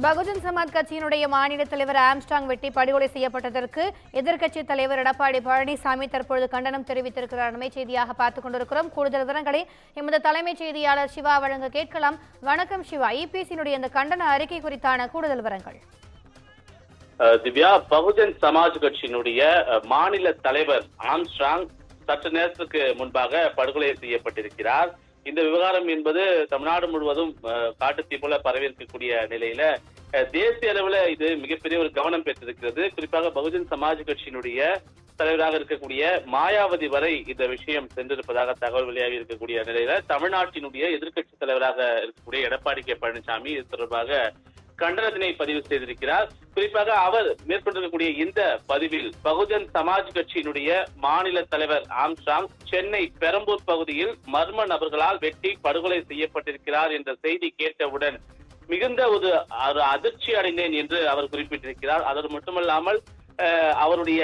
பகுஜன் சமாஜ் கட்சியினுடைய மாநில தலைவர் ஆம்ஸ்ட்ராங் வெட்டி படுகொலை செய்யப்பட்டதற்கு எதிர்க்கட்சித் தலைவர் எடப்பாடி பழனிசாமி தற்பொழுது கண்டனம் தெரிவித்திருக்கிறார். அண்மை செய்தியாக பார்த்துக் கொண்டிருக்கிறோம். கூடுதல் விவரங்களை எமது தலைமைச் செய்தியாளர் சிவா வழங்க கேட்கலாம். வணக்கம் சிவா, இபிஎஸ்சியினுடைய இந்த கண்டன அறிக்கை குறித்தான கூடுதல் விவரங்கள். திவ்யா, பகுஜன் சமாஜ் கட்சியினுடைய மாநில தலைவர் ஆம்ஸ்ட்ராங் சற்று நேரத்துக்கு முன்பாக படுகொலை செய்யப்பட்டிருக்கிறார். இந்த விவகாரம் என்பது தமிழ்நாடு முழுவதும் காட்டுத்தீ போல பரவியிருக்கக்கூடிய நிலையில தேசிய அளவுல இது மிகப்பெரிய ஒரு கவனம் பெற்றிருக்கிறது. குறிப்பாக பகுஜன் சமாஜ் கட்சியினுடைய தலைவராக இருக்கக்கூடிய மாயாவதி வரை இந்த விஷயம் சென்றிருப்பதாக தகவல் வெளியாகி இருக்கக்கூடிய நிலையில தமிழ்நாட்டினுடைய எதிர்க்கட்சி தலைவராக இருக்கக்கூடிய எடப்பாடி கே பழனிசாமி இது தொடர்பாக கண்டனத்தினை பதிவு செய்திருக்கிறார். குறிப்பாக அவர் மேற்கொண்டிருக்கக்கூடிய இந்த பதிவில் பகுஜன் சமாஜ் கட்சியினுடைய மாநில தலைவர் ஆம்ஸ்ட்ராங் சென்னை பெரம்பூர் பகுதியில் மர்ம நபர்களால் வெட்டி படுகொலை செய்யப்பட்டிருக்கிறார் என்ற செய்தி கேட்டவுடன் மிகுந்த ஒரு அதிர்ச்சி அடைந்தேன் என்று அவர் குறிப்பிட்டிருக்கிறார். அதோடு மட்டுமல்லாமல் அவருடைய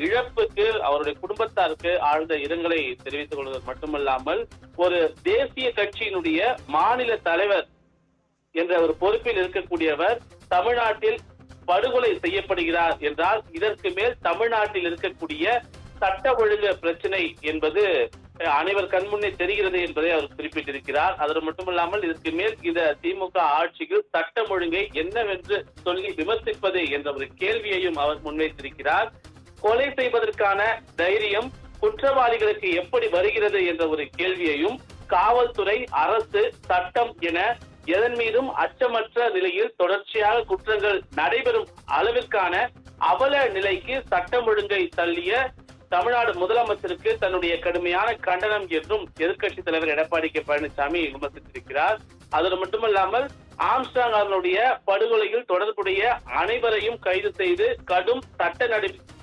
இழப்புக்கு அவருடைய குடும்பத்தாருக்கு ஆழ்ந்த இரங்கலை தெரிவித்துக் கொள்வது மட்டுமல்லாமல் ஒரு தேசிய கட்சியினுடைய மாநில தலைவர் என்ற ஒரு பொறுப்பில் இருக்கக்கூடியவர் தமிழ்நாட்டில் படுகொலை செய்யப்படுகிறார் என்றால் இதற்கு மேல் தமிழ்நாட்டில் இருக்கக்கூடிய சட்ட ஒழுங்கு பிரச்சனை என்பது அனைவர் கண்முன்னே தெரிகிறது என்பதை அவர் குறிப்பிட்டிருக்கிறார். அதோடு மட்டுமல்லாமல் இதற்கு மேல் இந்த திமுக ஆட்சியில் சட்டம் ஒழுங்கை என்னவென்று சொல்லி விமர்சிப்பது என்ற ஒரு கேள்வியையும் அவர் முன்வைத்திருக்கிறார். கொலை செய்வதற்கான தைரியம் குற்றவாளிகளுக்கு எப்படி வருகிறது என்ற ஒரு கேள்வியையும் காவல்துறை, அரசு, சட்டம் என எதன் மீதும் அச்சமற்ற நிலையில் தொடர்ச்சியாக குற்றங்கள் நடைபெறும் அளவிற்கான அவல நிலைக்கு சட்டம் ஒழுங்கை தள்ளிய தமிழ்நாடு முதலமைச்சருக்கு தன்னுடைய கடுமையான கண்டனம் என்றும் எதிர்க்கட்சித் தலைவர் எடப்பாடி கே பழனிசாமி விமர்சித்திருக்கிறார். அதோடு மட்டுமல்லாமல் ஆம்ஸ்ட்ராங் அவர்களுடைய படுகொலையில் தொடர்புடைய அனைவரையும் கைது செய்து கடும் சட்ட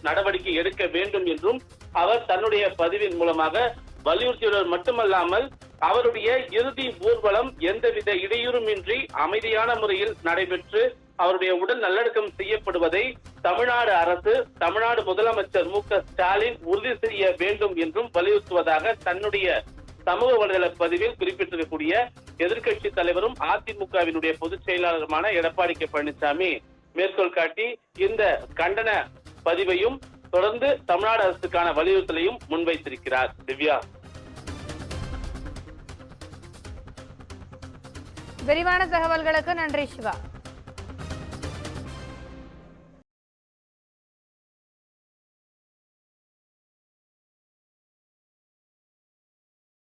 நடவடிக்கை எடுக்க வேண்டும் என்றும் அவர் தன்னுடைய பதிவின் மூலமாக வலியுறுத்தியுள்ளது மட்டுமல்லாமல் அவருடைய இறுதி ஊர்வலம் எந்தவித இடையூறுமின்றி அமைதியான முறையில் நடைபெற்று அவருடைய உடல் நல்லடக்கம் செய்யப்படுவதை தமிழ்நாடு அரசு, தமிழ்நாடு முதலமைச்சர் மு.க.ஸ்டாலின் உறுதி செய்ய வேண்டும் என்றும் வலியுறுத்துவதாக தன்னுடைய சமூக வலைதள பதிவில் குறிப்பிட்டிருக்கக்கூடிய எதிர்க்கட்சி தலைவரும் அதிமுகவினுடைய பொதுச் செயலாளருமான எடப்பாடி கே பழனிசாமி மேற்கோள் காட்டி இந்த கண்டன பதிவையும் தொடர்ந்து தமிழ்நாடு அரசுக்கான வலியுறுத்தலையும் முன்வைத்திருக்கிறார். திவ்யா, விரிவான தகவல்களுக்கு நன்றி சிவா.